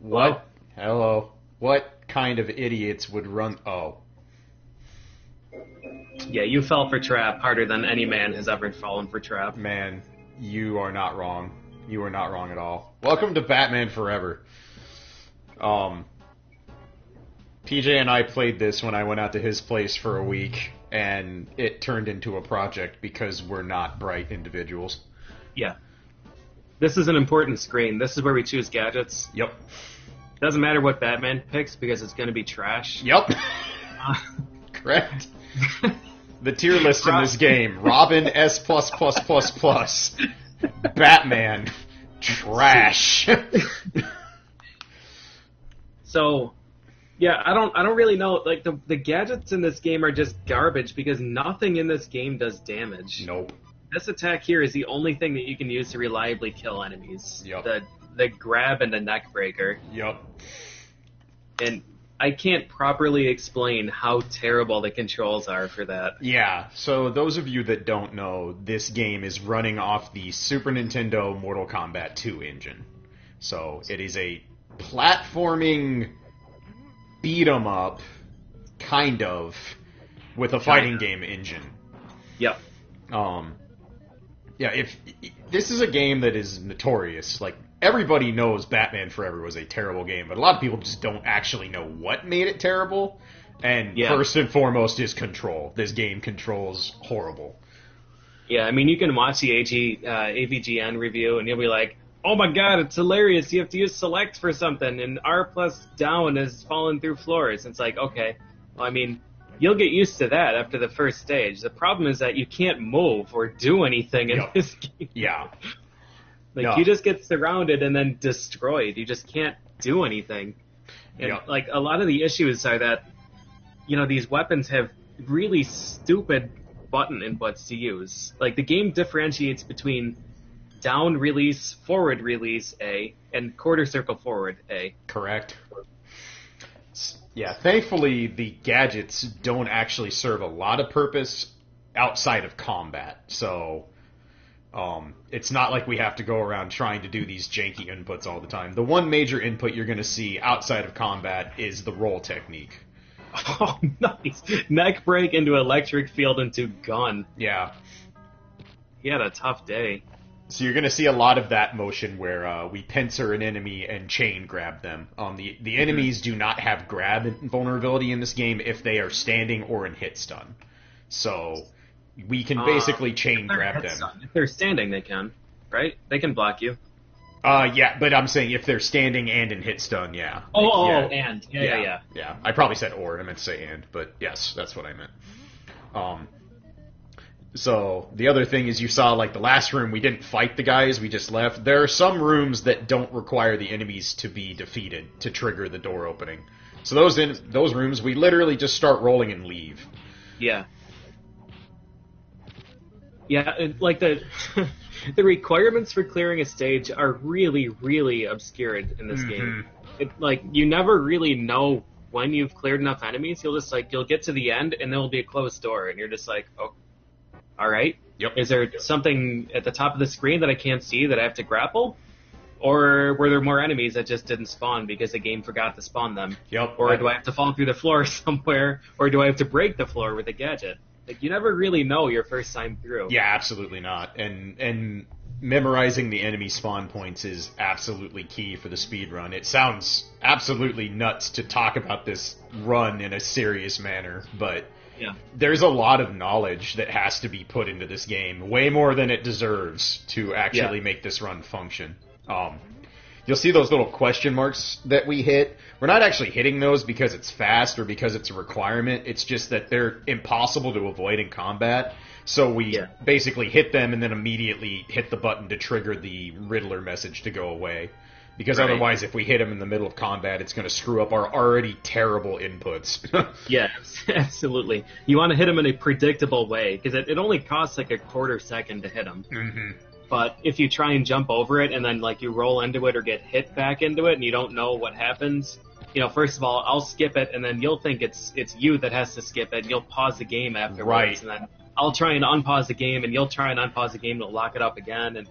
What? Hello. What kind of idiots would run... Oh. Yeah, you fell for trap harder than any man has ever fallen for trap. Man, you are not wrong. You are not wrong at all. Welcome to Batman Forever. PJ and I played this when I went out to his place for a week, and it turned into a project because we're not bright individuals. Yeah. This is an important screen. This is where we choose gadgets. Yep. Doesn't matter what Batman picks because it's going to be trash. Yep. Correct. The tier list in this game: Robin S++++, Batman, trash. So, yeah, I don't really know. Like the gadgets in this game are just garbage because nothing in this game does damage. Nope. This attack here is the only thing that you can use to reliably kill enemies. Yep. The grab and the neck breaker. Yep. And I can't properly explain how terrible the controls are for that. Yeah, so those of you that don't know, this game is running off the Super Nintendo Mortal Kombat 2 engine. So it is a platforming beat-em-up, kind of, with a fighting game engine. Yep. Yeah, if this is a game that is notorious, like, everybody knows Batman Forever was a terrible game, but a lot of people just don't actually know what made it terrible. And first and foremost is control. This game controls horrible. Yeah, I mean, you can watch the AVGN review, and you'll be like, oh my god, it's hilarious, you have to use select for something, and R plus down is falling through floors. It's like, okay, well, I mean, you'll get used to that after the first stage. The problem is that you can't move or do anything in this game. Yeah. You just get surrounded and then destroyed. You just can't do anything. And, like, a lot of the issues are that, you know, these weapons have really stupid button inputs to use. Like, the game differentiates between down release, forward release A, and quarter circle forward A. Correct. Yeah, thankfully, the gadgets don't actually serve a lot of purpose outside of combat, so... it's not like we have to go around trying to do these janky inputs all the time. The one major input you're going to see outside of combat is the roll technique. Oh, nice. Neck break into electric field into gun. Yeah. He had a tough day. So you're going to see a lot of that motion where we pincer an enemy and chain grab them. The enemies do not have grab vulnerability in this game if they are standing or in hit stun. So... we can basically chain grab them. If they're standing, they can, right? They can block you. Yeah, but I'm saying if they're standing and in hit stun, yeah. And. Yeah. Yeah, I probably said or, I meant to say and, but yes, that's what I meant. So, the other thing is you saw, like, the last room, we didn't fight the guys, we just left. There are some rooms that don't require the enemies to be defeated to trigger the door opening. So those rooms, we literally just start rolling and leave. Yeah. Yeah, like the requirements for clearing a stage are really, really obscured in this game. Like, you never really know when you've cleared enough enemies. You'll get to the end, and there'll be a closed door, and you're just like, oh, all right. Yep. Is there something at the top of the screen that I can't see that I have to grapple? Or were there more enemies that just didn't spawn because the game forgot to spawn them? Yep. Or do I have to fall through the floor somewhere? Or do I have to break the floor with a gadget? Like, you never really know your first time through. Yeah, absolutely not. And memorizing the enemy spawn points is absolutely key for the speedrun. It sounds absolutely nuts to talk about this run in a serious manner, but there's a lot of knowledge that has to be put into this game, way more than it deserves to actually make this run function. You'll see those little question marks that we hit. We're not actually hitting those because it's fast or because it's a requirement. It's just that they're impossible to avoid in combat. So we basically hit them and then immediately hit the button to trigger the Riddler message to go away. Because otherwise, if we hit them in the middle of combat, it's going to screw up our already terrible inputs. Yes, absolutely. You want to hit them in a predictable way, because it only costs like a quarter second to hit them. Mm-hmm. But if you try and jump over it and then like you roll into it or get hit back into it and you don't know what happens, you know, first of all, I'll skip it and then you'll think it's you that has to skip it and you'll pause the game afterwards. And then I'll try and unpause the game and you'll try and unpause the game to lock it up again.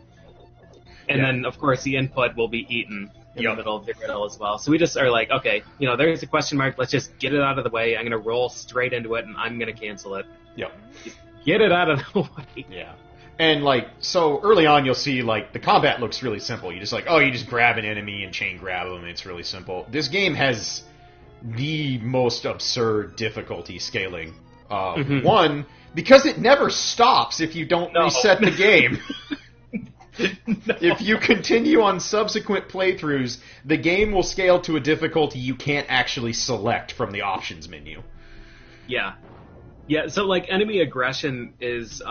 And then, of course, the input will be eaten. in the middle of the riddle as well. So we just are like, okay, there's a question mark. Let's just get it out of the way. I'm going to roll straight into it, and I'm going to cancel it. Yep. Just get it out of the way. Yeah. And, so early on you'll see, the combat looks really simple. You just grab an enemy and chain grab them, and it's really simple. This game has the most absurd difficulty scaling. One, because it never stops if you don't reset the game. No. If you continue on subsequent playthroughs, the game will scale to a difficulty you can't actually select from the options menu. Yeah. Yeah, so, enemy aggression is,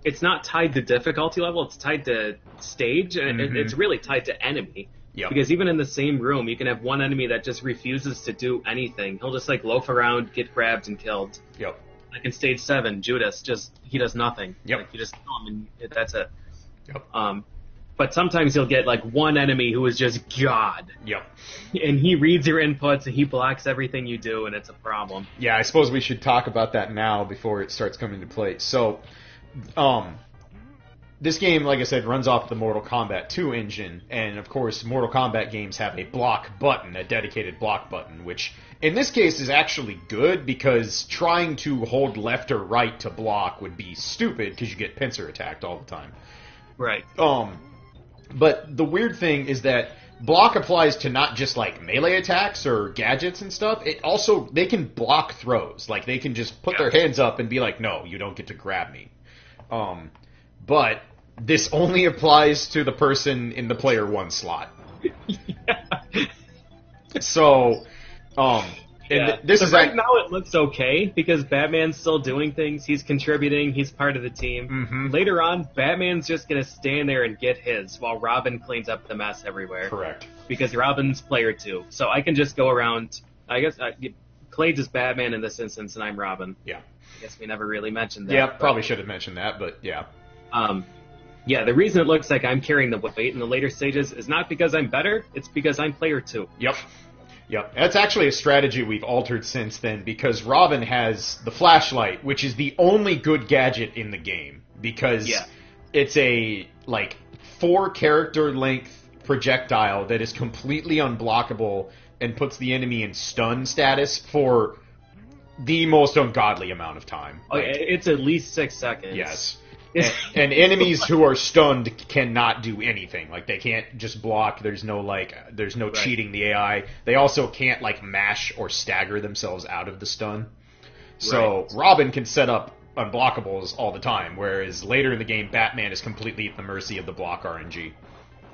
it's not tied to difficulty level, it's tied to stage, and it's really tied to enemy. Yep. Because even in the same room, you can have one enemy that just refuses to do anything. He'll just, loaf around, get grabbed, and killed. Yep. Like in stage 7, Judas, he does nothing. Yep. You just kill him, and that's it. Yep. But sometimes you'll get, one enemy who is just God. Yep. And he reads your inputs, and he blocks everything you do, and it's a problem. Yeah, I suppose we should talk about that now before it starts coming into play. So, this game, like I said, runs off the Mortal Kombat 2 engine, and of course, Mortal Kombat games have a block button, a dedicated block button, which in this case is actually good because trying to hold left or right to block would be stupid because you get pincer attacked all the time. Right. But the weird thing is that block applies to not just melee attacks or gadgets and stuff. It also, they can block throws. They can just put their hands up and be like, no, you don't get to grab me. But this only applies to the person in the player 1 slot. Yeah. So, this is right now it looks okay because Batman's still doing things. He's contributing. He's part of the team. Mm-hmm. Later on, Batman's just going to stand there and get his while Robin cleans up the mess everywhere. Correct. Because Robin's player 2. So I can just go around. I guess Klaige is Batman in this instance, and I'm Robin. Yeah. I guess we never really mentioned that. Yeah, probably should have mentioned that, but yeah. Yeah, the reason it looks like I'm carrying the weight in the later stages is not because I'm better, it's because I'm player 2. Yep. That's actually a strategy we've altered since then, because Robin has the flashlight, which is the only good gadget in the game, because it's a, 4-character length projectile that is completely unblockable and puts the enemy in stun status for the most ungodly amount of time. It's at least 6 seconds. Yes. And enemies who are stunned cannot do anything. They can't just block. There's no cheating the AI. They also can't mash or stagger themselves out of the stun. So Robin can set up unblockables all the time, whereas later in the game, Batman is completely at the mercy of the block RNG.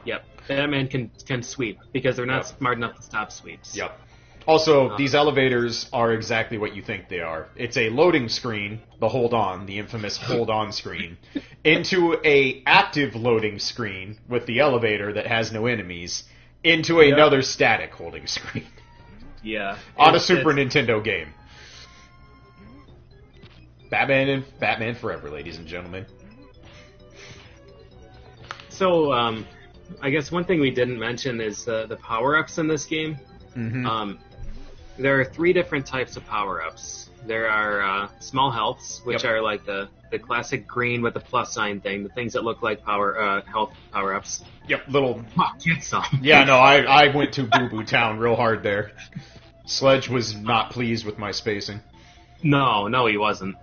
Yep. Batman can sweep because they're not smart enough to stop sweeps. Yep. Also, these elevators are exactly what you think they are. It's a loading screen, the infamous hold on screen, into a active loading screen with the elevator that has no enemies, into another static holding screen. Yeah. On a Super Nintendo game. Batman Forever, ladies and gentlemen. So, I guess one thing we didn't mention is the power-ups in this game. Mm-hmm. There are 3 different types of power-ups. There are small healths, which are the classic green with the plus sign thing, the things that look like health power-ups. Yep, little... Get some. Yeah, no, I went to Boo Boo Town real hard there. Sledge was not pleased with my spacing. No, he wasn't.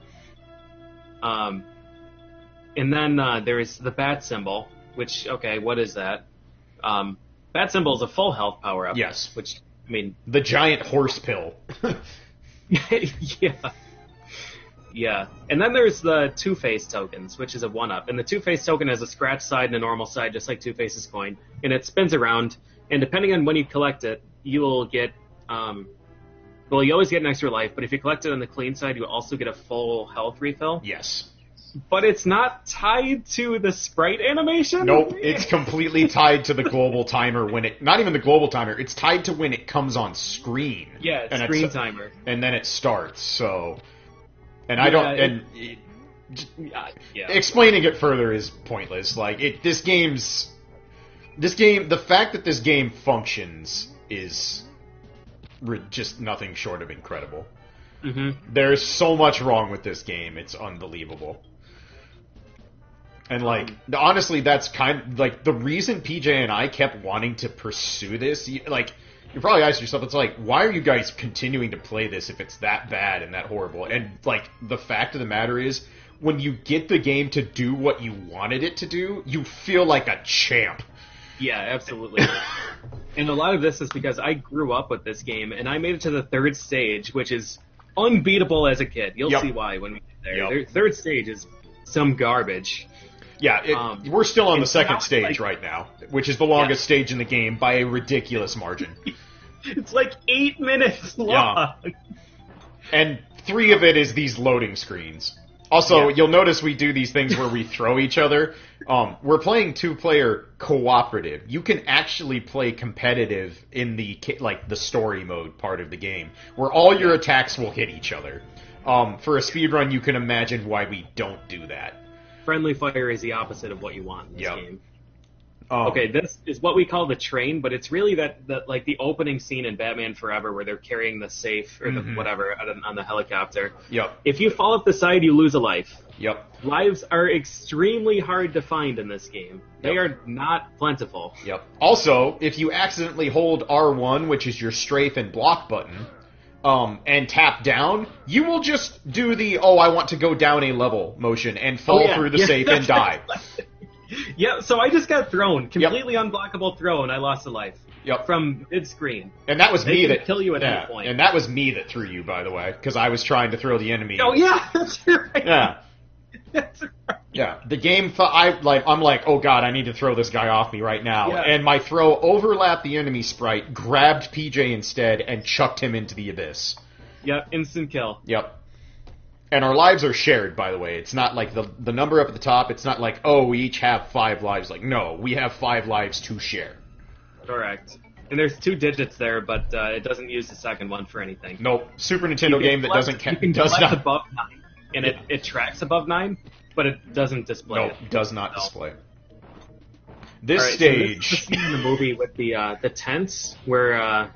And then there's the bat symbol, which, what is that? Bat symbol is a full health power-up. Yes. Which... the giant horse pill. Yeah. And then there's the Two-Face tokens, which is a 1-up. And the Two-Face token has a scratch side and a normal side, just like Two-Face's coin. And it spins around, and depending on when you collect it, you'll get... you always get an extra life, but if you collect it on the clean side, you also get a full health refill. Yes. But it's not tied to the sprite animation? Nope, it's completely tied to the global timer not even the global timer, it's tied to when it comes on screen. Yeah, it's screen timer. And then it starts, so... And explaining it further is pointless. The fact that this game functions is just nothing short of incredible. Mm-hmm. There's so much wrong with this game, it's unbelievable. And, like, honestly, that's kind of, like, the reason PJ and I kept wanting to pursue this, like, you probably ask yourself, it's like, why are you guys continuing to play this if it's that bad and that horrible? And, like, the fact of the matter is, when you get the game to do what you wanted it to do, you feel like a champ. Yeah, absolutely. And a lot of this is because I grew up with this game, and I made it to the third stage, which is unbeatable as a kid. You'll see why when we get there. The third stage is some garbage. Yeah, we're still on the second stage right now, which is the longest stage in the game by a ridiculous margin. It's like 8 minutes long. Yeah. And 3 of it is these loading screens. Also, you'll notice we do these things where we throw each other. We're playing 2-player cooperative. You can actually play competitive in the story mode part of the game, where all your attacks will hit each other. For a speedrun, you can imagine why we don't do that. Friendly fire is the opposite of what you want in this game. Okay, this is what we call the train, but it's really that like the opening scene in Batman Forever where they're carrying the safe or the whatever on the helicopter. Yep. If you fall off the side, you lose a life. Yep. Lives are extremely hard to find in this game. They are not plentiful. Yep. Also, if you accidentally hold R1, which is your strafe and block button, and tap down, you will just do the, I want to go down a level motion and fall through the safe and die. Yeah, so I just got thrown. Completely unblockable throw, and I lost a life. Yep. From mid-screen. And that was me that kill you at any point. And that was me that threw you, by the way, because I was trying to throw the enemy. Oh yeah, that's right. Yeah. That's right. Yeah. The game, I'm like, oh god, I need to throw this guy off me right now. Yeah. And my throw overlapped the enemy sprite, grabbed PJ instead, and chucked him into the abyss. Yep, instant kill. Yep. And our lives are shared, by the way. It's not like the number up at the top, it's not like, we each have 5 lives. Like, no, we have 5 lives to share. Correct. And there's 2 digits there, but it doesn't use the second one for anything. Nope. Super Nintendo game that doesn't count. You can select above 9, and it tracks above 9, but it doesn't display it. No, does not display. This stage... So this is the scene in the movie with the tents, where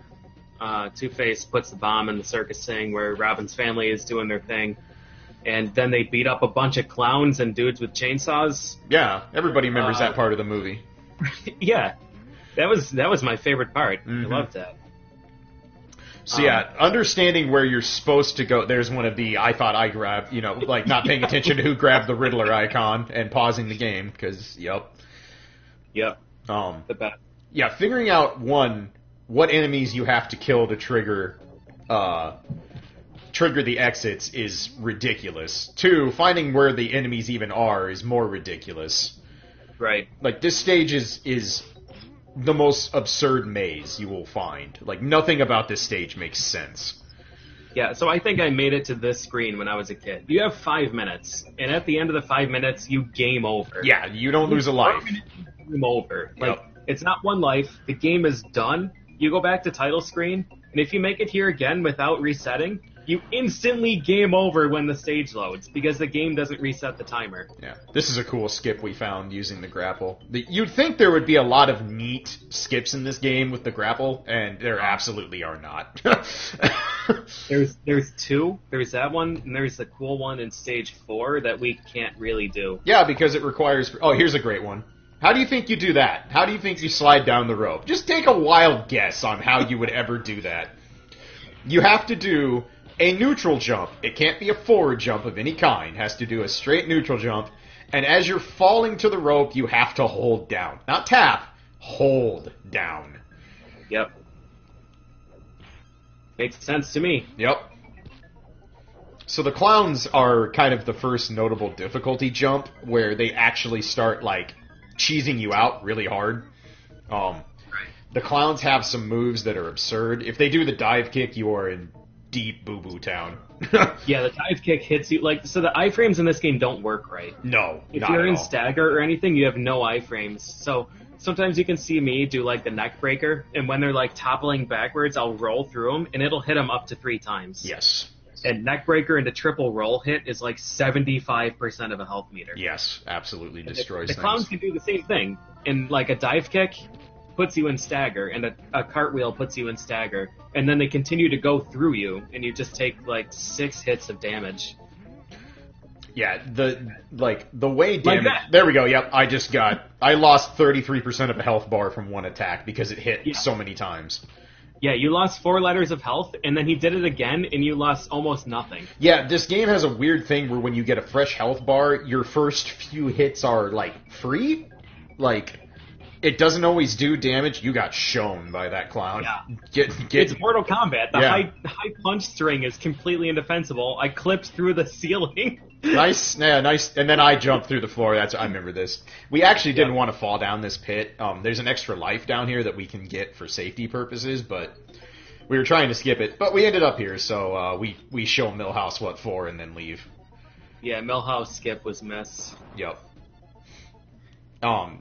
Two-Face puts the bomb in the circus thing, where Robin's family is doing their thing. And then they beat up a bunch of clowns and dudes with chainsaws. Yeah, everybody remembers that part of the movie. Yeah, that was my favorite part. I loved that. So understanding where you're supposed to go. There's one of the I thought I grabbed, like not paying attention to who grabbed the Riddler icon and pausing the game because Yep. The best. Yeah, figuring out what enemies you have to kill to trigger the exits is ridiculous. 2, finding where the enemies even are is more ridiculous. Right. Like, this stage is the most absurd maze you will find. Like, nothing about this stage makes sense. Yeah, so I think I made it to this screen when I was a kid. You have 5 minutes, and at the end of the 5 minutes, you game over. Yeah, you don't lose a life. Game over. Like, it's not one life. The game is done. You go back to title screen, and if you make it here again without resetting, you instantly game over when the stage loads, because the game doesn't reset the timer. Yeah, this is a cool skip we found using the grapple. You'd think there would be a lot of neat skips in this game with the grapple, and there absolutely are not. There's 2. There's that one, and there's the cool one in stage 4 that we can't really do. Yeah, because it requires... Oh, here's a great one. How do you think you do that? How do you think you slide down the rope? Just take a wild guess on how you would ever do that. You have to do a neutral jump. It can't be a forward jump of any kind. It has to do a straight neutral jump. And as you're falling to the rope, you have to hold down. Not tap. Hold down. Yep. Makes sense to me. Yep. So the clowns are kind of the first notable difficulty jump where they actually start, like, cheesing you out really hard. The clowns have some moves that are absurd. If they do the dive kick, you are in deep boo-boo town. Yeah, the dive kick hits you, so the iframes in this game don't work right. No, if you're in stagger or anything, you have no iframes. So sometimes you can see me do, the neck breaker, and when they're, toppling backwards, I'll roll through them, and it'll hit them up to 3 times. Yes. And neck breaker into triple roll hit is 75% of a health meter. Yes, absolutely destroys things. The clowns can do the same thing. And a dive kick puts you in stagger, and a cartwheel puts you in stagger, and then they continue to go through you, and you just take 6 hits of damage. Yeah, the way damage... that. There we go, yep, I lost 33% of a health bar from one attack because it hit so many times. Yeah, you lost 4 letters of health, and then he did it again, and you lost almost nothing. Yeah, this game has a weird thing where when you get a fresh health bar, your first few hits are, like, free? Like, it doesn't always do damage. You got shown by that clown. Yeah. It's Mortal Kombat. The high punch string is completely indefensible. I clipped through the ceiling. Nice. And then I jumped through the floor. I remember this. We actually didn't want to fall down this pit. There's an extra life down here that we can get for safety purposes, but we were trying to skip it. But we ended up here, so we show Milhouse what for and then leave. Yeah, Milhouse skip was miss. Yep.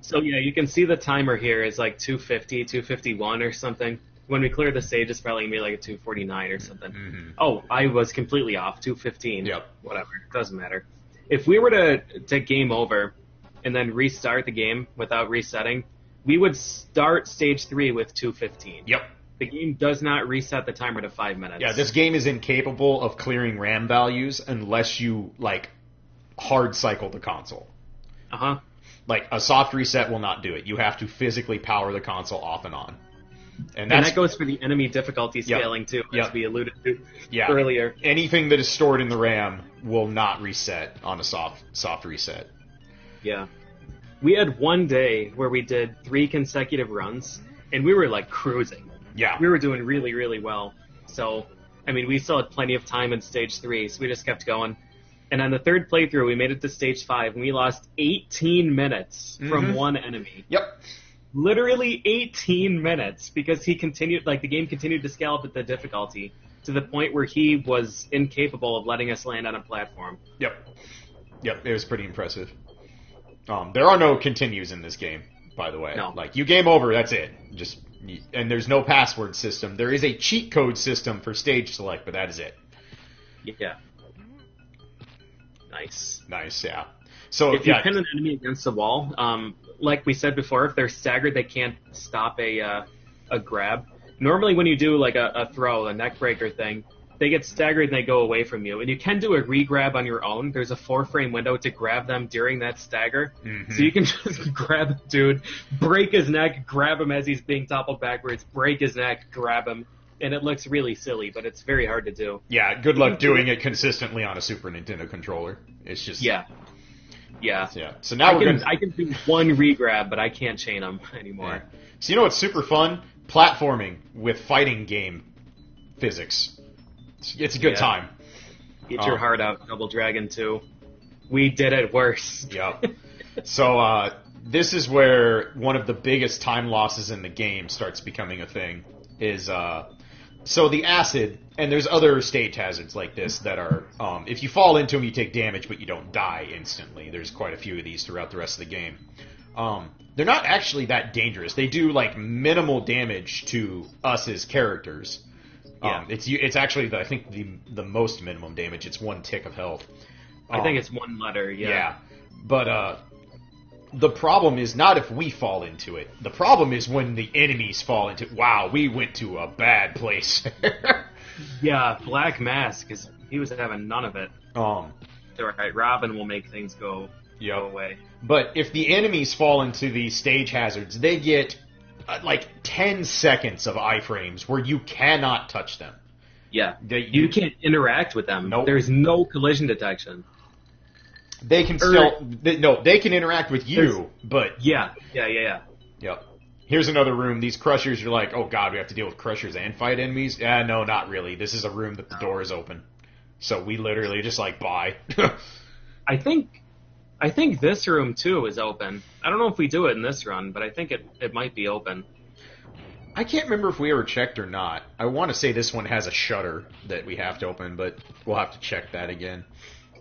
So yeah, you can see the timer here is like 250, 251 or something. When we clear the stage, it's probably going to be like a 249 or something. Mm-hmm. Oh, I was completely off. 215. Yep. Whatever. Doesn't matter. If we were to game over and then restart the game without resetting, we would start stage 3 with 215. Yep. The game does not reset the timer to 5 minutes. Yeah, this game is incapable of clearing RAM values unless you, like, hard cycle the console. Uh-huh. Like, a soft reset will not do it. You have to physically power the console off and on. And that goes for the enemy difficulty scaling, too, as we alluded to earlier. Anything that is stored in the RAM will not reset on a soft reset. Yeah. We had one day where we did 3 consecutive runs, and we were, like, cruising. Yeah. We were doing really, really well. So, I mean, we still had plenty of time in stage 3, so we just kept going. And on the third playthrough, we made it to stage 5, and we lost 18 minutes from one enemy. Yep. Literally 18 minutes, because the game continued to scale up the difficulty to the point where he was incapable of letting us land on a platform. Yep, it was pretty impressive. There are no continues in this game, by the way. No. Like, you game over, that's it. And there's no password system. There is a cheat code system for stage select, but that is it. Yeah. Nice, yeah. So if you pin an enemy against the wall, like we said before, if they're staggered, they can't stop a grab. Normally, when you do like a throw, a neck breaker thing, they get staggered and they go away from you. And you can do a re-grab on your own. There's a 4-frame window to grab them during that stagger, so you can just grab a dude, break his neck, grab him as he's being toppled backwards, break his neck, grab him. And it looks really silly, but it's very hard to do. Yeah, good luck doing it consistently on a Super Nintendo controller. It's just... Yeah. So now I can do one re-grab, but I can't chain them anymore. Yeah. So you know what's super fun? Platforming with fighting game physics. It's a good time. Get your heart out, Double Dragon 2. We did it worse. Yep. So this is where one of the biggest time losses in the game starts becoming a thing. So the acid, and there's other stage hazards like this that are, if you fall into them, you take damage, but you don't die instantly. There's quite a few of these throughout the rest of the game. They're not actually that dangerous. They do, like, minimal damage to us as characters. It's actually, I think, the most minimum damage. It's 1 tick of health. I think it's 1 letter, Yeah. But, the problem is not if we fall into it. The problem is when the enemies fall into it. Wow, we went to a bad place. Yeah, Black Mask, because he was having none of it. Right, Robin will make things go away. But if the enemies fall into these stage hazards, they get, like, 10 seconds of iframes where you cannot touch them. Yeah, you can't interact with them. Nope. There's no collision detection. They can they can interact with you, but... Yeah. Yep. Here's another room. These crushers, you're like, oh god, we have to deal with crushers and fight enemies? No, not really. This is a room that the door is open. So we literally just, like, bye. I think this room, too, is open. I don't know if we do it in this run, but I think it might be open. I can't remember if we ever checked or not. I want to say this one has a shutter that we have to open, but we'll have to check that again.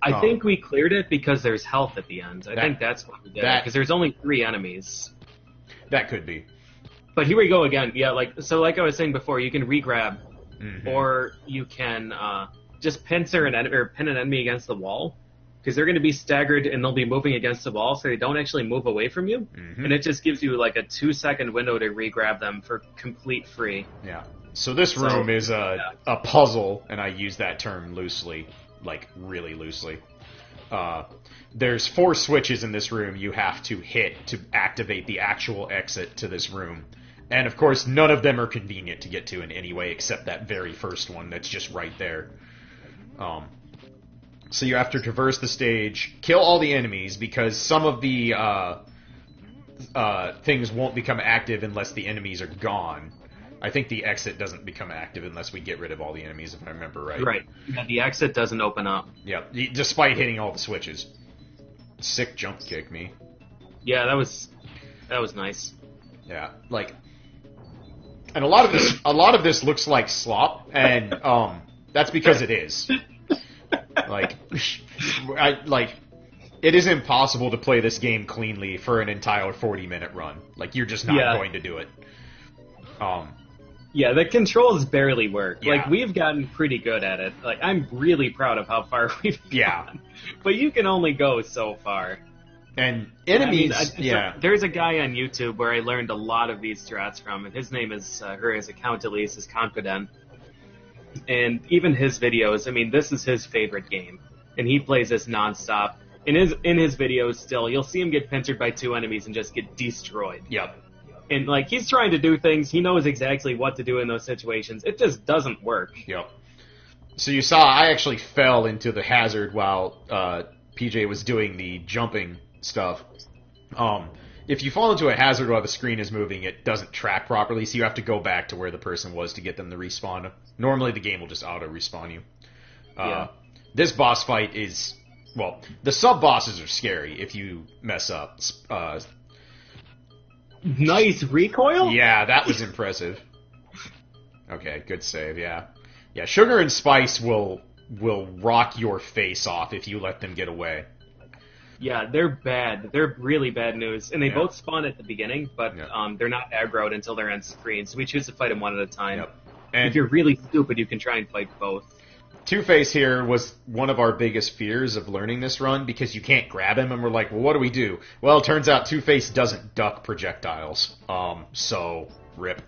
I think we cleared it because there's health at the end. I think that's what we did, because there's only 3 enemies. That could be. But here we go again. Yeah, like I was saying before, you can re-grab, or you can just pin an enemy against the wall, because they're going to be staggered and they'll be moving against the wall, so they don't actually move away from you. And it just gives you like a 2-second window to re-grab them for complete free. Yeah. So this room is a puzzle, and I use that term loosely. Like, really loosely. there's 4 switches in this room you have to hit to activate the actual exit to this room. And, of course, none of them are convenient to get to in any way except that very first one that's just right there. So you have to traverse the stage, kill all the enemies, because some of the things won't become active unless the enemies are gone. I think the exit doesn't become active unless we get rid of all the enemies, if I remember right. Right. Yeah, the exit doesn't open up. Yeah, despite hitting all the switches. Sick jump kick, me. Yeah, that was nice. Yeah, like, and a lot of this looks like slop, and that's because it is. It is impossible to play this game cleanly for an entire 40-minute run. Like, you're just not going to do it. Yeah, the controls barely work. Yeah. Like, we've gotten pretty good at it. Like, I'm really proud of how far we've gone. But you can only go so far. And enemies, There's a guy on YouTube where I learned a lot of these strats from. His name is, his account at least, is Confident. And even his videos, I mean, this is his favorite game. And he plays this nonstop. In his videos still, you'll see him get pincered by 2 enemies and just get destroyed. Yep. And, like, he's trying to do things, he knows exactly what to do in those situations. It just doesn't work. Yep. So you saw I actually fell into the hazard while PJ was doing the jumping stuff. If you fall into a hazard while the screen is moving, it doesn't track properly, so you have to go back to where the person was to get them to respawn. Normally the game will just auto-respawn you. This boss fight is... Well, the sub-bosses are scary if you mess up. Nice recoil? Yeah, that was impressive. Okay, good save, yeah. Yeah, Sugar and Spice will rock your face off if you let them get away. Yeah, they're bad. They're really bad news. And they both spawn at the beginning, but they're not aggroed until they're on screen, so we choose to fight them one at a time. Yep. And if you're really stupid, you can try and fight both. Two-Face here was one of our biggest fears of learning this run, because you can't grab him, and we're like, well, what do we do? Well, it turns out Two-Face doesn't duck projectiles. So, rip.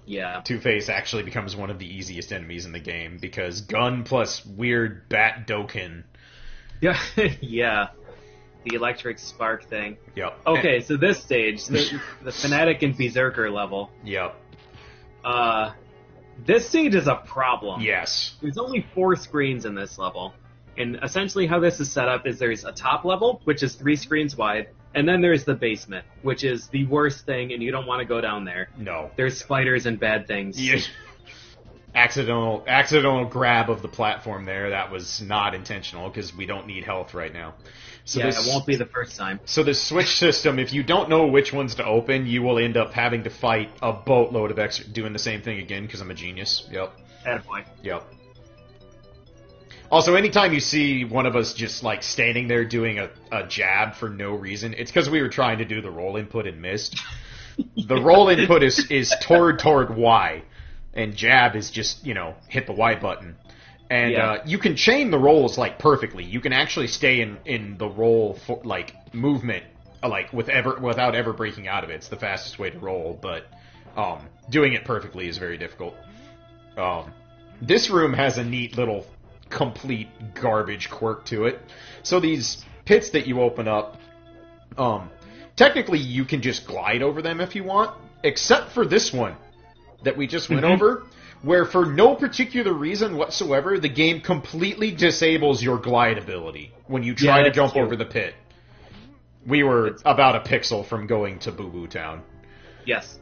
Yeah. Two-Face actually becomes one of the easiest enemies in the game, because gun plus weird bat doken. Yeah, yeah. The electric spark thing. Yep. Okay, so this stage, the Fanatic and Berserker level. Yep. This stage is a problem. Yes. There's only 4 screens in this level. And essentially how this is set up is there's a top level, which is 3 screens wide, and then there's the basement, which is the worst thing, and you don't want to go down there. No. There's spiders and bad things. Yeah. Accidental grab of the platform there. That was not intentional, because we don't need health right now. So yeah, it won't be the first time. So the switch system, if you don't know which ones to open, you will end up having to fight a boatload of extra... Doing the same thing again, because I'm a genius. Yep. Attaboy. Yep. Also, anytime you see one of us just, like, standing there doing a jab for no reason, it's because we were trying to do the roll input and missed. The roll input is toward Y, and jab is just, hit the Y button. And you can chain the rolls, like, perfectly. You can actually stay in the roll, movement, without ever breaking out of it. It's the fastest way to roll, but doing it perfectly is very difficult. This room has a neat little complete garbage quirk to it. So these pits that you open up, technically you can just glide over them if you want, except for this one that we just went over, where for no particular reason whatsoever, the game completely disables your glide ability when you try to jump over the pit. We were about a pixel from going to Boo Boo Town. Yes.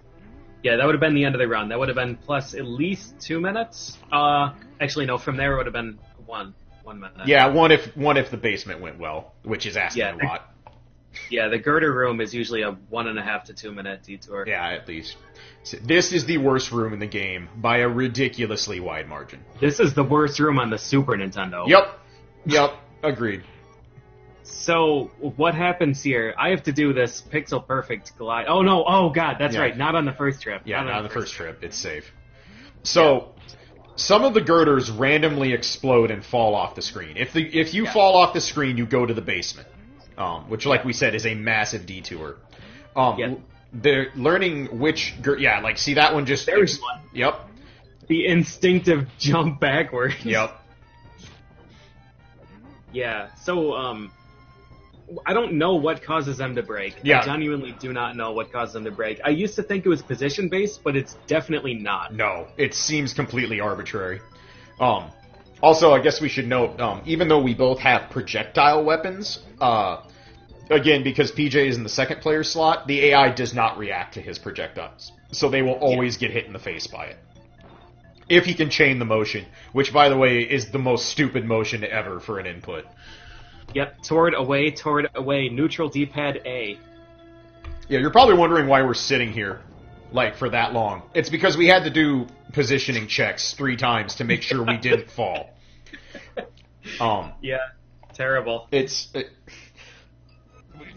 Yeah, that would have been the end of the run. That would have been plus at least 2 minutes. Actually, no, from there it would have been 1 minute. Yeah, one if the basement went well, which is asking a lot. Yeah, the girder room is usually a 1.5 to 2 minute detour. Yeah, at least. So this is the worst room in the game by a ridiculously wide margin. This is the worst room on the Super Nintendo. Yep, agreed. So, what happens here? I have to do this pixel perfect glide. Oh no, oh god, that's right, not on the first trip. Yeah, not on the first trip, it's safe. So, some of the girders randomly explode and fall off the screen. If you fall off the screen, you go to the basement. Which, like we said, is a massive detour. They're learning which... see that one just... There's one. Yep. The instinctive jump backwards. Yep. Yeah. So I don't know what causes them to break. Yeah. I genuinely do not know what causes them to break. I used to think it was position based, but it's definitely not. No, it seems completely arbitrary. Also, I guess we should note, even though we both have projectile weapons, again, because PJ is in the second player slot, the AI does not react to his projectiles. So they will always get hit in the face by it. If he can chain the motion, which, by the way, is the most stupid motion ever for an input. Yep, toward, away, neutral D-pad, A. Yeah, you're probably wondering why we're sitting here, like, for that long. It's because we had to do positioning checks 3 times to make sure we didn't fall. Yeah, terrible.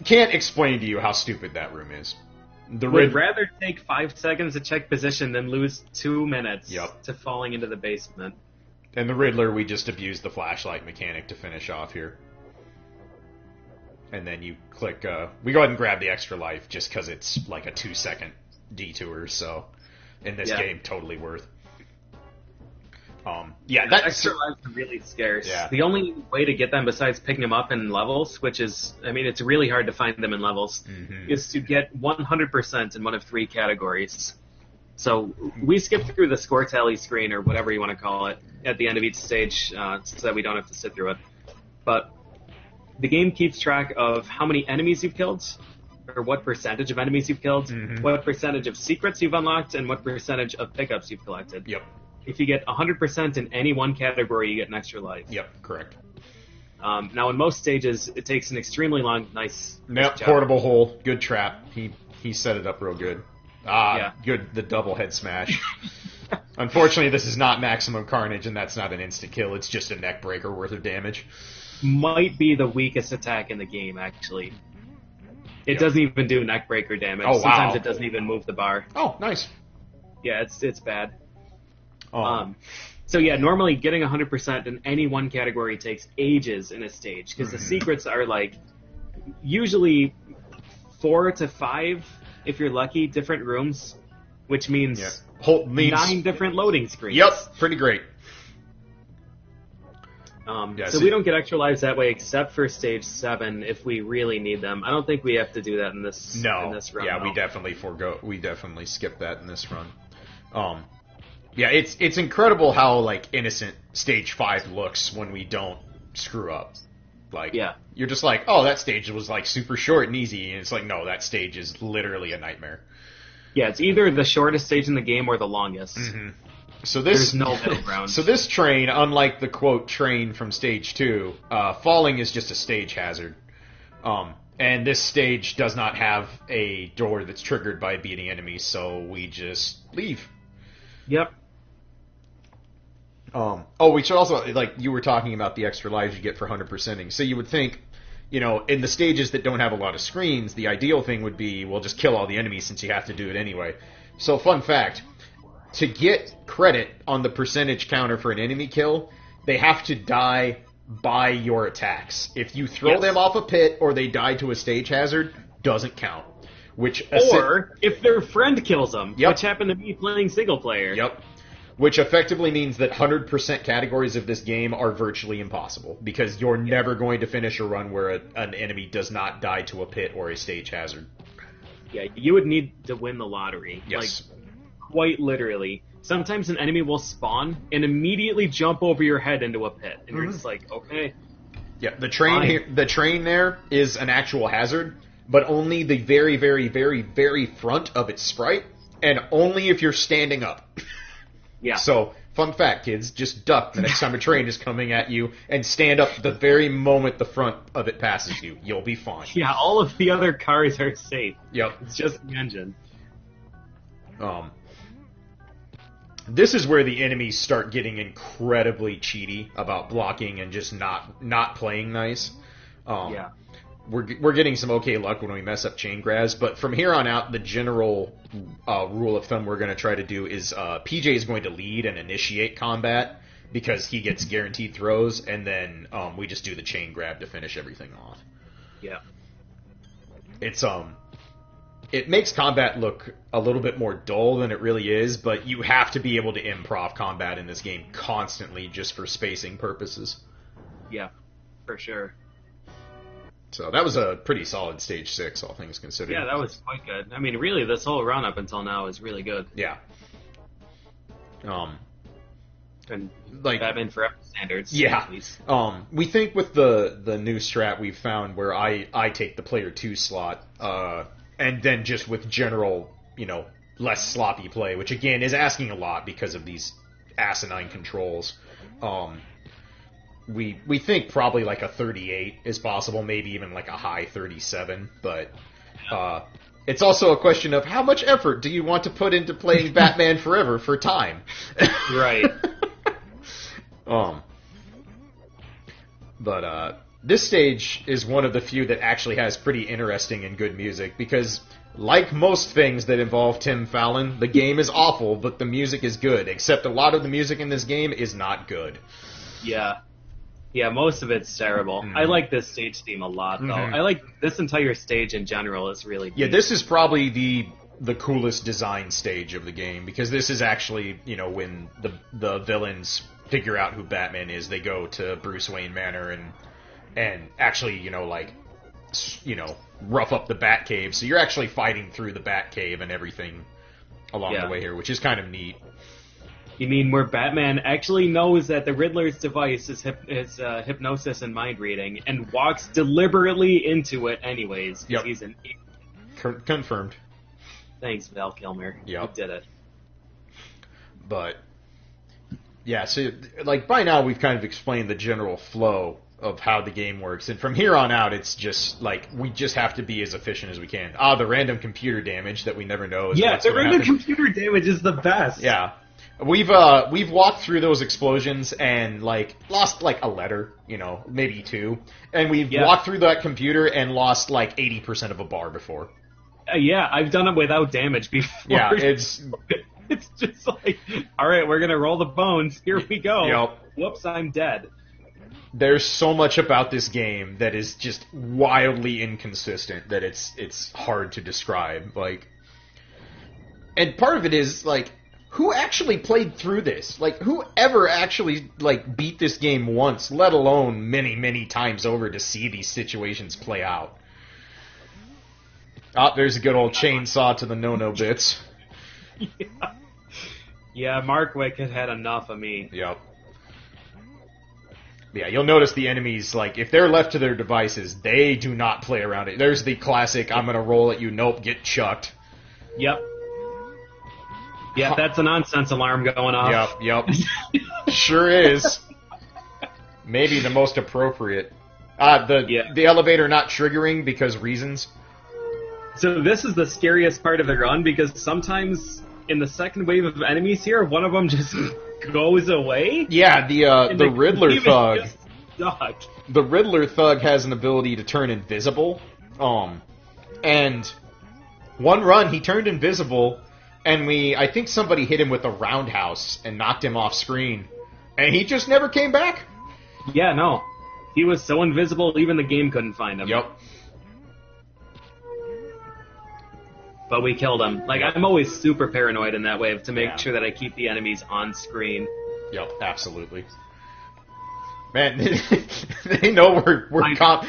Can't explain to you how stupid that room is. Would rather take 5 seconds to check position than lose 2 minutes to falling into the basement. And the Riddler, we just abused the flashlight mechanic to finish off here. And then you click, we go ahead and grab the extra life just because it's like a 2-second detour, so in this game, totally worth. That extra lives are really scarce. Yeah. The only way to get them besides picking them up in levels, which is, I mean, it's really hard to find them in levels, is to get 100% in one of 3 categories. So we skip through the score tally screen, or whatever you want to call it, at the end of each stage, so that we don't have to sit through it. But the game keeps track of how many enemies you've killed, or what percentage of enemies you've killed, what percentage of secrets you've unlocked, and what percentage of pickups you've collected. Yep. If you get 100% in any one category, you get an extra life. Yep, correct. Now, in most stages, it takes an extremely long, nice job. Portable hole, good trap. He set it up real good. Good, the double head smash. Unfortunately, this is not maximum carnage, and that's not an instant kill. It's just a neck breaker worth of damage. Might be the weakest attack in the game, actually. It doesn't even do neck breaker damage. Sometimes it doesn't even move the bar. Oh, nice. Yeah, it's bad. So yeah, normally getting 100% in any one category takes ages in a stage, because the secrets are like usually 4 to 5, if you're lucky, different rooms, which means 9 different loading screens. Yep, pretty great. So we don't get extra lives that way, except for stage 7 if we really need them. I don't think we have to do that in this run. Yeah, we definitely skip that in this run. Yeah, it's incredible how, like, innocent stage 5 looks when we don't screw up. Like, you're just like, oh, that stage was, like, super short and easy, and it's like, no, that stage is literally a nightmare. Yeah, it's either the shortest stage in the game or the longest. So there's no middle ground. So this train, unlike the, quote, train from stage 2, falling is just a stage hazard. And this stage does not have a door that's triggered by beating enemies, so we just leave. Yep. We should also, like, you were talking about the extra lives you get for 100%ing. So you would think, you know, in the stages that don't have a lot of screens, the ideal thing would be, well, just kill all the enemies since you have to do it anyway. So, fun fact, to get credit on the percentage counter for an enemy kill, they have to die by your attacks. If you throw them off a pit or they die to a stage hazard, doesn't count. Or if their friend kills them, which happened to me playing single player. Yep. Which effectively means that 100% categories of this game are virtually impossible, because you're never going to finish a run where an enemy does not die to a pit or a stage hazard. Yeah, you would need to win the lottery. Yes. Like, quite literally. Sometimes an enemy will spawn and immediately jump over your head into a pit, and you're just like, okay. Yeah, the train there is an actual hazard, but only the very, very, very, very front of its sprite, and only if you're standing up. Yeah. So, fun fact, kids, just duck the next time a train is coming at you, and stand up the very moment the front of it passes you. You'll be fine. Yeah, all of the other cars are safe. Yep. It's just the engine. This is where the enemies start getting incredibly cheaty about blocking and just not playing nice. We're getting some okay luck when we mess up chain grabs, but from here on out, the general rule of thumb we're going to try to do is PJ is going to lead and initiate combat because he gets guaranteed throws, and then we just do the chain grab to finish everything off. Yeah. It makes combat look a little bit more dull than it really is, but you have to be able to improv combat in this game constantly just for spacing purposes. Yeah. for sure. So that was a pretty solid stage 6, all things considered. Yeah, that was quite good. I mean, really, this whole run up until now is really good. Yeah. And like Batman Forever standards. Yeah. We think with the new strat we've found where I take the player 2 slot, and then just with general, less sloppy play, which again is asking a lot because of these asinine controls. We think probably like a 38 is possible, maybe even like a high 37, but it's also a question of how much effort do you want to put into playing Batman Forever for time. Right. But this stage is one of the few that actually has pretty interesting and good music, because like most things that involve Tim Fallon, the game is awful, but the music is good, except a lot of the music in this game is not good. Yeah. Yeah, most of it's terrible. Mm-hmm. I like this stage theme a lot, though. Mm-hmm. I like this entire stage in general is really neat. Yeah, this is probably the coolest design stage of the game, because this is actually, when the villains figure out who Batman is, they go to Bruce Wayne Manor and actually, rough up the Batcave. So you're actually fighting through the Batcave and everything along the way here, which is kind of neat. You mean where Batman actually knows that the Riddler's device is hypnosis and mind reading, and walks deliberately into it anyways? Yep. He's an confirmed. Thanks, Val Kilmer. Yep. You did it. But yeah, so by now we've kind of explained the general flow of how the game works, and from here on out it's just we just have to be as efficient as we can. The random computer damage that we never know is the random computer damage is the best. Yeah. We've walked through those explosions and lost a letter, maybe 2, and we've walked through that computer and lost 80% of a bar before. Yeah, I've done it without damage before. Yeah, it's just all right, we're gonna roll the bones. Here we go. Yep. Whoops, I'm dead. There's so much about this game that is just wildly inconsistent that it's hard to describe. And part of it is who actually played through this? Who ever actually beat this game once, let alone many, many times over to see these situations play out? There's a good old chainsaw to the no-no bits. Yeah, Mark Wick had had enough of me. Yep. Yeah, you'll notice the enemies, if they're left to their devices, they do not play around it. There's the classic, I'm gonna roll at you, nope, get chucked. Yep. Yeah, that's a nonsense alarm going off. Yep. Sure is. Maybe the most appropriate. The elevator not triggering because reasons. So this is the scariest part of the run, because sometimes in the second wave of enemies here, one of them just goes away. Yeah, the Riddler thug. Stuck. The Riddler thug has an ability to turn invisible. And one run he turned invisible. And I think somebody hit him with a roundhouse and knocked him off screen. And he just never came back. Yeah, no. He was so invisible, even the game couldn't find him. Yep. But we killed him. I'm always super paranoid in that wave to make sure that I keep the enemies on screen. Yep, absolutely. Man, they know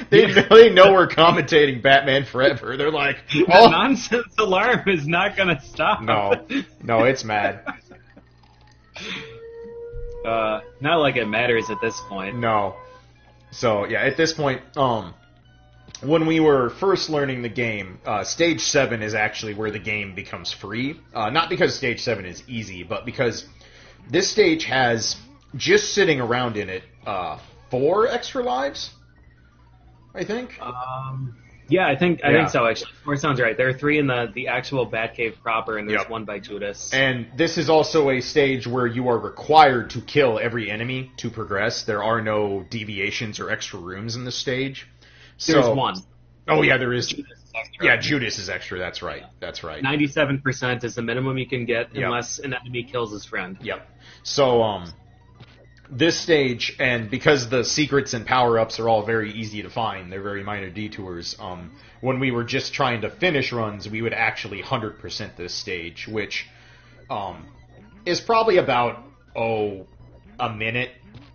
they know we're commentating Batman Forever. They're like, the nonsense alarm is not gonna stop. No, it's mad. Not like it matters at this point. No. So yeah, at this point, when we were first learning the game, Stage 7 is actually where the game becomes free. Not because Stage 7 is easy, but because this stage has, just sitting around in it, 4 extra lives, I think. Yeah, I think so, actually. 4 sounds right. There are 3 in the actual Batcave proper, and there's 1 by Judas. And this is also a stage where you are required to kill every enemy to progress. There are no deviations or extra rooms in this stage. There's 1. Oh, yeah, there is. Judas is extra. That's right. 97% is the minimum you can get unless an enemy kills his friend. Yep. So, this stage, and because the secrets and power-ups are all very easy to find, they're very minor detours, when we were just trying to finish runs, we would actually 100% this stage, which is probably about, a minute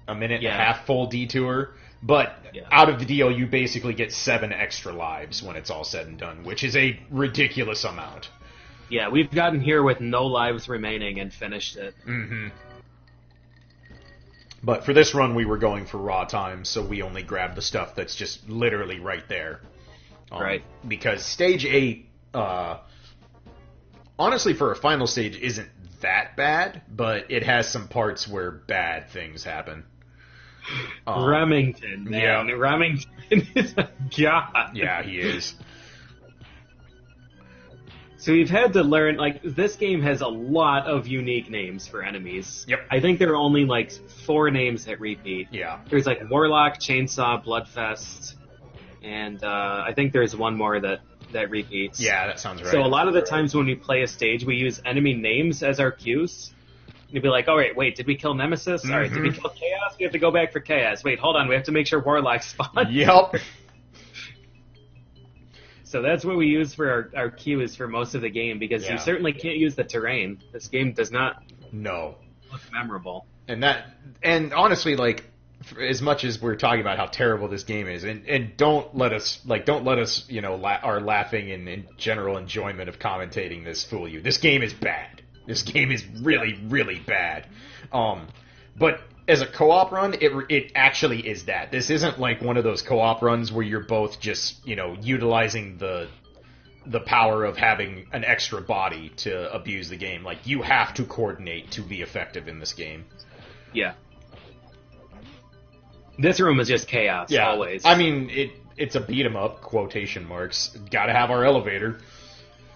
and a half full detour. But out of the deal, you basically get 7 extra lives when it's all said and done, which is a ridiculous amount. Yeah, we've gotten here with no lives remaining and finished it. Mm-hmm. But for this run, we were going for raw time, so we only grabbed the stuff that's just literally right there. Right. Because Stage 8, honestly, for a final stage, isn't that bad, but it has some parts where bad things happen. Remington, man. Yeah. Remington is a god. Yeah, he is. So we've had to learn, like, this game has a lot of unique names for enemies. Yep. I think there are only, like, 4 names that repeat. Yeah. There's, like, Warlock, Chainsaw, Bloodfest, and I think there's one more that repeats. Yeah, that sounds right. So a lot of the times when we play a stage, we use enemy names as our cues. You'd be like, all right, wait, did we kill Nemesis? Mm-hmm. All right, did we kill Chaos? We have to go back for Chaos. Wait, hold on, we have to make sure Warlock spawns. Yep. So that's what we use for our cues for most of the game, because you certainly can't use the terrain. This game does not look memorable. And honestly, like, as much as we're talking about how terrible this game is, and don't let us, you know, our laughing and general enjoyment of commentating this fool you. This game is bad. This game is really, really bad. But as a co-op run, it actually is that. This isn't like one of those co-op runs where you're both just, you know, utilizing the power of having an extra body to abuse the game. Like, you have to coordinate to be effective in this game. Yeah. This room is just chaos, always. I mean, it's a beat-em-up, quotation marks. Gotta have our elevator.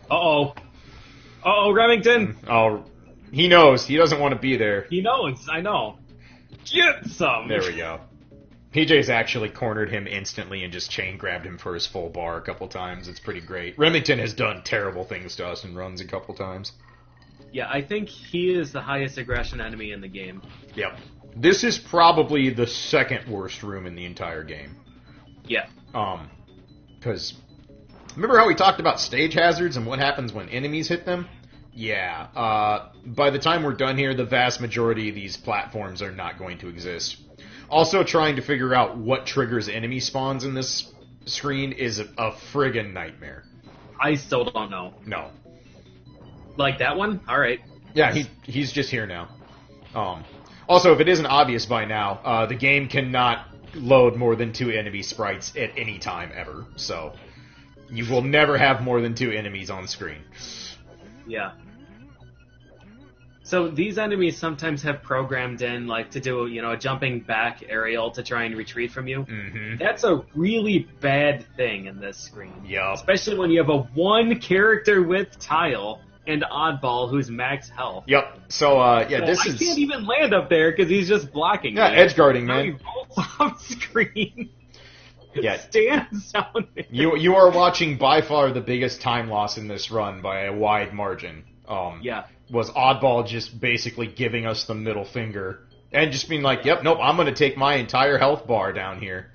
Uh-oh. Uh-oh, Remington! Oh, he knows. He doesn't want to be there. He knows, I know. Get some! There we go. PJ's actually cornered him instantly and just chain grabbed him for his full bar a couple times. It's pretty great. Remington has done terrible things to us in runs a couple times. Yeah, I think he is the highest aggression enemy in the game. Yep. This is probably the second worst room in the entire game. Yeah. Because remember how we talked about stage hazards and what happens when enemies hit them? Yeah. By the time we're done here, the vast majority of these platforms are not going to exist. Also, trying to figure out what triggers enemy spawns in this screen is a friggin' nightmare. I still don't know. No. Like that one? Alright. Yeah, he's just here now. Also, if it isn't obvious by now, the game cannot load more than 2 enemy sprites at any time ever. So, you will never have more than 2 enemies on screen. Yeah. So these enemies sometimes have programmed in, like, to do, you know, a jumping back aerial to try and retreat from you. Mm-hmm. That's a really bad thing in this screen. Yeah. Especially when you have a 1 character with tile and Oddball who's max health. Yep. So, I can't even land up there because he's just blocking me. edge guarding, man. He rolls off screen. Yeah. Stands down there. You are watching by far the biggest time loss in this run by a wide margin. Yeah. Was Oddball just basically giving us the middle finger and just being like, yep, nope, I'm going to take my entire health bar down here.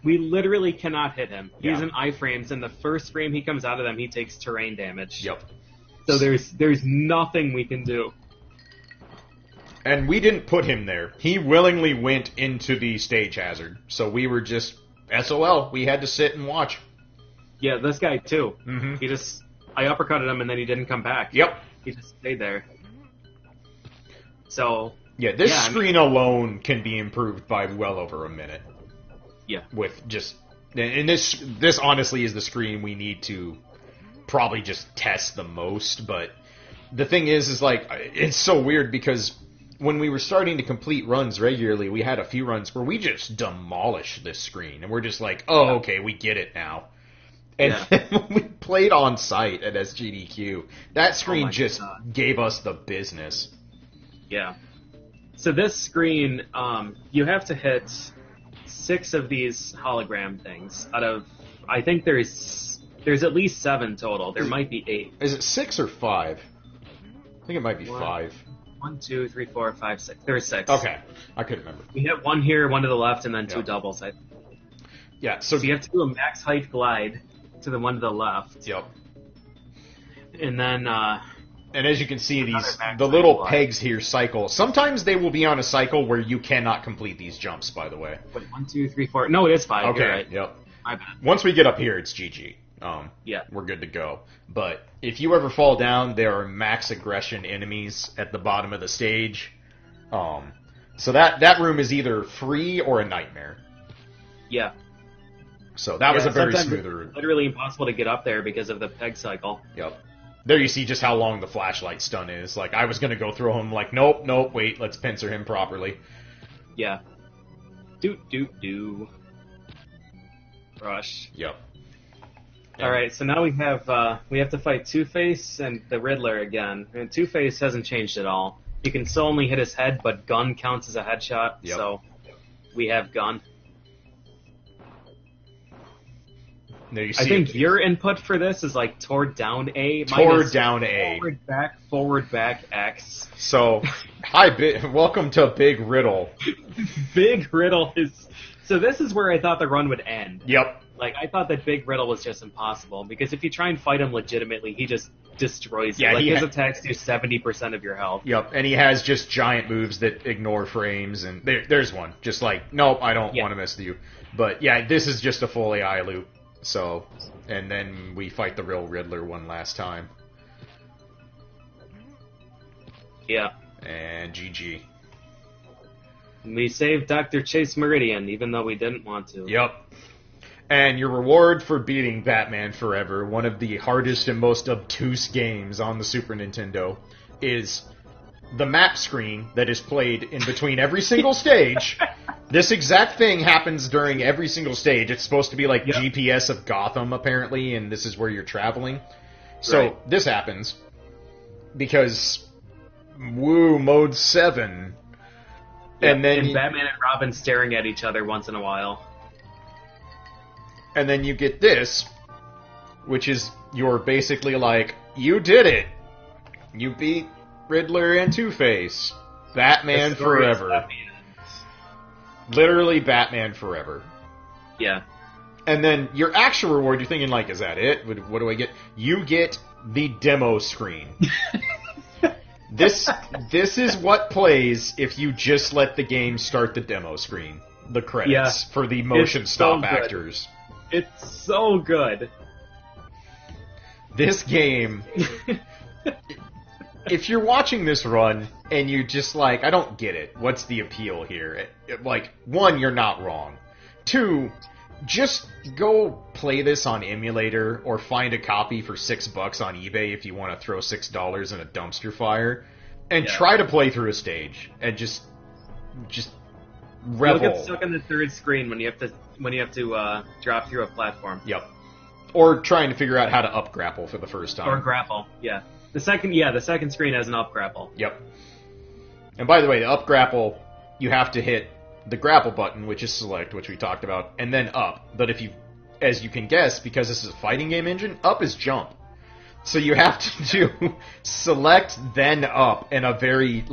We literally cannot hit him. He's in iframes, and the first frame he comes out of them, he takes terrain damage. Yep. So there's nothing we can do. And we didn't put him there. He willingly went into the stage hazard. So we were just SOL. We had to sit and watch. Yeah, this guy too. Mm-hmm. I uppercutted him and then he didn't come back. Yep. He just stayed there. So... Yeah, this screen alone can be improved by well over a minute. Yeah. With just... And this honestly is the screen we need to probably just test the most, but the thing is like, it's so weird because when we were starting to complete runs regularly, we had a few runs where we just demolished this screen, and we're just like, oh, okay, we get it now. And then when we played on site at SGDQ, that screen gave us the business. Yeah. So this screen, you have to hit 6 of these hologram things out of, I think there's at least 7 total. There might be 8. Is it 6 or 5? I think it might be 5. 1, 2, 3, 4, 5, 6. There's 6. Okay, I couldn't remember. We hit 1 here, 1 to the left, and then 2 doubles. Yeah, so you have to do a max height glide to the one to the left. Yep. And then And as you can see, the little pegs here cycle. Sometimes they will be on a cycle where you cannot complete these jumps, by the way. Wait, 1, 2, 3, 4. No, it is 5. Okay, You're right. Yep. My bad. Once we get up here, it's GG. Yeah. We're good to go. But if you ever fall down, there are max aggression enemies at the bottom of the stage. So that room is either free or a nightmare. Yeah. So that was a very smooth route. It's literally impossible to get up there because of the peg cycle. Yep. There you see just how long the flashlight stun is. Like, I was going to go through him, like, nope, wait, let's pincer him properly. Yeah. Do. Rush. Yep. Alright, so now we have to fight Two-Face and the Riddler again. And Two-Face hasn't changed at all. You can still only hit his head, but gun counts as a headshot, so we have gun. There you see I think your input for this is like toward down A. Toward down A. Forward back X. So, welcome to Big Riddle. Big Riddle is... So this is where I thought the run would end. Yep. Like, I thought that Big Riddle was just impossible, because if you try and fight him legitimately, he just destroys you. Like, his attacks do 70% of your health. Yep, and he has just giant moves that ignore frames, and there's one. Just like, nope, I don't want to mess with you. But, yeah, this is just a full AI loop. So, and then we fight the real Riddler one last time. Yeah. And GG. We saved Dr. Chase Meridian, even though we didn't want to. Yep. And your reward for beating Batman Forever, one of the hardest and most obtuse games on the Super Nintendo, is the map screen that is played in between every single stage. This exact thing happens during every single stage. It's supposed to be like GPS of Gotham, apparently, and this is where you're traveling. So this happens because, mode 7. And then Batman and Robin staring at each other once in a while. And then you get this, which is you're basically like, you did it. You beat Riddler and Two-Face. Batman Forever. Literally Batman Forever. Yeah. And then your actual reward, you're thinking like, is that it? What do I get? You get the demo screen. This is what plays if you just let the game start the demo screen. The credits for the motion stop actors. It's so good. This game... If you're watching this run and you're just like, I don't get it, what's the appeal here? Like, 1, you're not wrong. 2, just go play this on emulator or find a copy for $6 on eBay if you want to throw $6 in a dumpster fire and try to play through a stage and just revel. You'll get stuck on the third screen when you have to drop through a platform. Yep. Or trying to figure out how to up grapple for the first time. Or grapple, yeah. The second screen has an up grapple. Yep. And by the way, the up grapple, you have to hit the grapple button, which is select, which we talked about, and then up. But as you can guess, because this is a fighting game engine, up is jump. So you have to do select, then up in a very,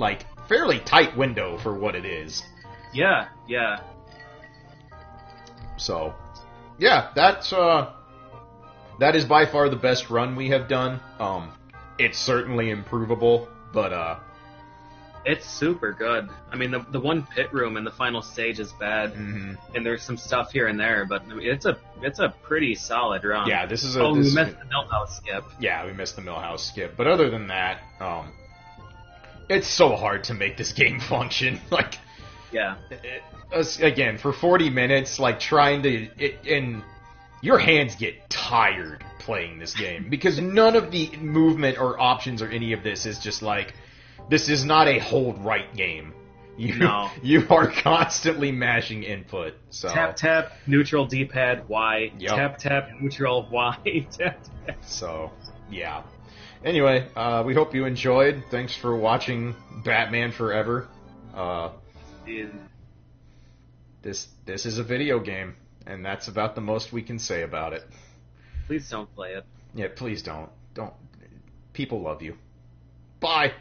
fairly tight window for what it is. Yeah. So, yeah, that is by far the best run we have done. It's certainly improvable, but it's super good. I mean, the one pit room in the final stage is bad, and there's some stuff here and there, but it's a pretty solid run. Yeah, this is we missed the Milhouse skip. Yeah, we missed the Milhouse skip, but other than that, it's so hard to make this game function. Again, for 40 minutes, trying to... and your hands get tired playing this game, because none of the movement or options or any of this is just this is not a hold right game. You are constantly mashing input. So tap, neutral D-pad, Y. Yep. Tap, neutral, Y. Tap. So, yeah. Anyway, we hope you enjoyed. Thanks for watching Batman Forever. This is a video game, and that's about the most we can say about it. Please don't play it. Yeah, please don't. Don't. People love you. Bye.